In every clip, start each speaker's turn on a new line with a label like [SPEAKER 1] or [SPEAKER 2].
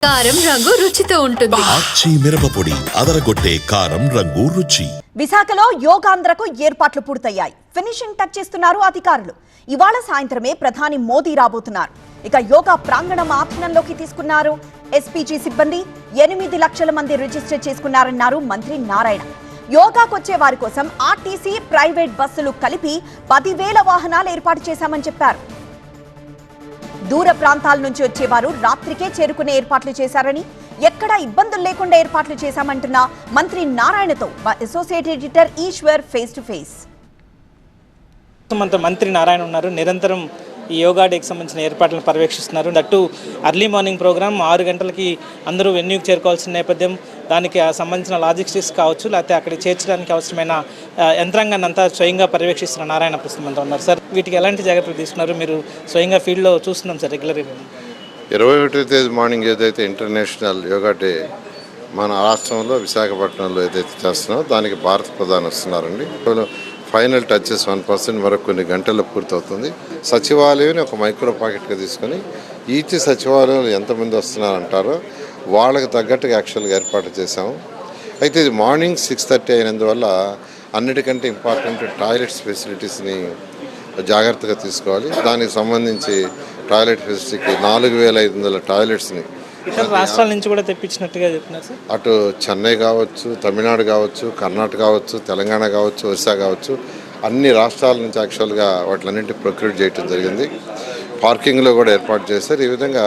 [SPEAKER 1] కారం రంగు రుచితో ఉంటుంది.
[SPEAKER 2] ఆచి మిరపపొడి అదరగొట్టే కారం రంగు రుచి.
[SPEAKER 3] విశాఖలో యోగాంధ్రకు ఏర్పాట్లు పూర్తయ్యాయి. ఫినిషింగ్ టచ్ చేస్తున్నారు అధికారులు. ఇవాళ సాయంత్రమే ప్రధాని మోదీ రాబోతున్నారు. ఇక యోగా ప్రాంగణం ఆధీనంలోకి తీసుకున్నారు. ఎస్పీజీ సిబ్బంది 8 లక్షల మంది రిజిస్టర్ చేసుకున్నారన్నారు మంత్రి నారాయణ. యోగాకొచ్చే వారి కోసం ఆర్టీసీ, ప్రైవేట్ బస్సులు కలిపి 10,000 వాహనాలు ఏర్పాటు చేశామని చెప్పారు. దూర ప్రాంతాల నుంచి వచ్చేవారు రాత్రికే చేరుకునే ఏర్పాట్లు చేశారని, ఎక్కడా ఇబ్బందులు లేకుండా ఏర్పాట్లు చేశామంటున్న మంత్రి నారాయణతో associate editor Eshwar face to face.
[SPEAKER 4] మంత్రి నారాయణ ఉన్నారు. నిరంతరం ఈ యోగా డేకి సంబంధించిన ఏర్పాట్లను పర్యవేక్షిస్తున్నారు. దట్టు అర్లీ మార్నింగ్ ప్రోగ్రామ్ 6 గంటలకి అందరూ వెన్యూకి చేరుకోవాల్సిన నేపథ్యం, దానికి సంబంధించిన లాజిస్టిక్స్ కావచ్చు, లేకపోతే అక్కడికి చేర్చడానికి అవసరమైన యంత్రాంగాన్ని అంతా స్వయంగా పర్యవేక్షిస్తున్న నారాయణ ప్రస్తుతం అంతా ఉన్నారు. సార్, వీటికి ఎలాంటి జాగ్రత్తలు తీసుకున్నారు? మీరు స్వయంగా ఫీల్డ్లో చూస్తున్నాం సార్ రెగ్యులర్గా.
[SPEAKER 5] 21వ తేదీ మార్నింగ్ ఏదైతే ఇంటర్నేషనల్ యోగా డే మన రాష్ట్రంలో విశాఖపట్నంలో ఏదైతే చేస్తున్నామో దానికి భారత ప్రధాని వస్తున్నారండి. ఫైనల్ టచెస్ 1% మరొక కొన్ని గంటల్లో పూర్తవుతుంది. సచివాలయం ఒక మైక్రో పాకెట్గా తీసుకొని ఈచ్ సచివాలయంలో ఎంతమంది వస్తున్నారంటారో వాళ్ళకి తగ్గట్టుగా యాక్చువల్గా ఏర్పాటు చేశాము. అయితే ఇది మార్నింగ్ 6:30 అయినందువల్ల అన్నిటికంటే ఇంపార్టెంట్ టాయిలెట్స్ ఫెసిలిటీస్ని జాగ్రత్తగా తీసుకోవాలి. దానికి సంబంధించి టాయిలెట్ ఫెసిలిటీకి 4,500 టాయిలెట్స్ని
[SPEAKER 4] ఇతర రాష్ట్రాల నుంచి కూడా తెప్పించినట్టుగా చెప్తున్నారు సార్.
[SPEAKER 5] అటు చెన్నై కావచ్చు, తమిళనాడు కావచ్చు, కర్ణాటక కావచ్చు, తెలంగాణ కావచ్చు, ఒరిస్సా కావచ్చు, అన్ని రాష్ట్రాల నుంచి యాక్చువల్గా వాటిలన్నింటి ప్రొక్యూర్ చేయడం జరిగింది. పార్కింగ్లో కూడా ఏర్పాటు చేశారు. ఈ విధంగా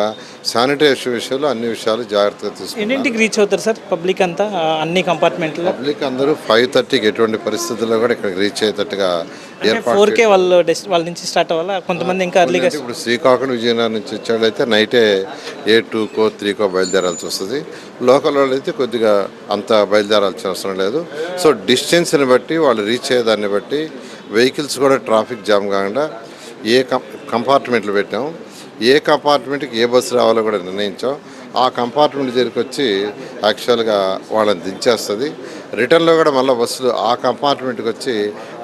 [SPEAKER 5] శానిటైజేషన్ విషయంలో అన్ని విషయాలు జాగ్రత్తగా తీసుకుంటారు.
[SPEAKER 4] ఎన్నింటికి రీచ్ అవుతారు సార్ పబ్లిక్ అంతా? అన్ని కంపార్ట్మెంట్లో
[SPEAKER 5] పబ్లిక్ అందరూ 5:30కి ఎటువంటి పరిస్థితుల్లో కూడా ఇక్కడికి రీచ్ అయ్యేటట్టుగా ఏర్పాటు.
[SPEAKER 4] 4K వాళ్ళ నుంచి స్టార్ట్ అవ్వాలి. కొంతమంది ఇంకా అర్లీగా.
[SPEAKER 5] ఇప్పుడు శ్రీకాకుళం, విజయనగరం నుంచి వచ్చాడైతే నైటే 2కో 3కో బయలుదేరాల్సి వస్తుంది. లోకల్ వాళ్ళు అయితే కొద్దిగా అంత బయలుదేరాల్సిన అవసరం లేదు. సో డిస్టెన్స్ని బట్టి వాళ్ళు రీచ్ అయ్యేదాన్ని బట్టి వెహికల్స్ కూడా ట్రాఫిక్ జామ్ కాకుండా ఏ కంపార్ట్మెంట్లు పెట్టాం, ఏ కంపార్ట్మెంట్కి ఏ బస్సు రావాలో కూడా నిర్ణయించాం. ఆ కంపార్ట్మెంట్ దగ్గరికి వచ్చి యాక్చువల్గా వాళ్ళని దించేస్తుంది. రిటర్న్లో కూడా మళ్ళీ బస్సులు ఆ కంపార్ట్మెంట్కి వచ్చి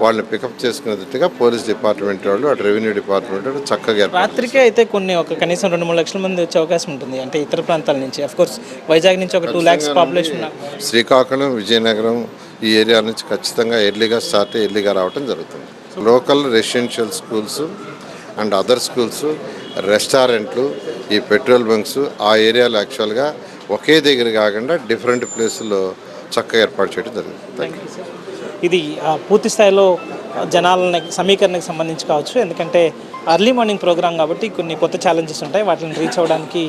[SPEAKER 5] వాళ్ళని పికప్ చేసుకునేటట్టుగా పోలీస్ డిపార్ట్మెంట్ వాళ్ళు, అటు రెవెన్యూ డిపార్ట్మెంట్ వాళ్ళు చక్కగా.
[SPEAKER 4] రాత్రికే అయితే కొన్ని కనీసం 2-3 లక్షల మంది వచ్చే అవకాశం ఉంటుంది. అంటే ఇతర ప్రాంతాల నుంచి, అఫ్కోర్స్ వైజాగ్ నుంచి ఒక 2 lakhs పాపులేషన్.
[SPEAKER 5] శ్రీకాకుళం, విజయనగరం ఈ ఏరియా నుంచి ఖచ్చితంగా ఎర్లీగా స్టార్ట్ అయ్యి ఎర్లీగా రావడం జరుగుతుంది. Local residential schools and other schools, రెస్టారెంట్లు, ఈ పెట్రోల్ బంక్స్ ఆ ఏరియాలో యాక్చువల్గా ఒకే దగ్గర కాకుండా డిఫరెంట్ ప్లేసుల్లో చక్కగా ఏర్పాటు చేయడం జరుగుతుంది.
[SPEAKER 4] ఇది పూర్తి స్థాయిలో జనాల సమీకరణకు సంబంధించి కావచ్చు. ఎందుకంటే అర్లీ మార్నింగ్ ప్రోగ్రామ్ కాబట్టి కొన్ని కొత్త ఛాలెంజెస్ ఉంటాయి. వాటిని రీచ్ అవ్వడానికి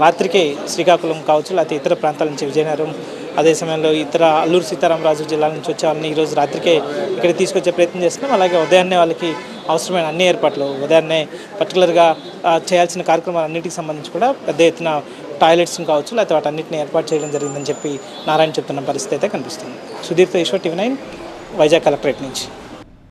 [SPEAKER 4] రాత్రికే శ్రీకాకుళం కావచ్చు, లేకపోతే ఇతర ప్రాంతాల నుంచి విజయనగరం, అదే సమయంలో ఇతర అల్లూరు సీతారామరాజు జిల్లాల నుంచి వచ్చే వాళ్ళని ఈరోజు రాత్రికే ఇక్కడ తీసుకొచ్చే ప్రయత్నం చేస్తున్నాం. అలాగే ఉదయాన్నే వాళ్ళకి అవసరమైన అన్ని ఏర్పాట్లు, ఉదయాన్నే పర్టికులర్గా చేయాల్సిన కార్యక్రమాలు అన్నిటికి సంబంధించి కూడా పెద్ద ఎత్తున టాయిలెట్స్ని కావచ్చు, లేకపోతే వాటన్నిటిని ఏర్పాటు చేయడం జరిగిందని చెప్పి నారాయణ చెప్తున్న పరిస్థితి అయితే కనిపిస్తుంది. సుధీర్తో ఈశ్వర్, TV9 వైజాగ్ కలెక్టరేట్ నుంచి.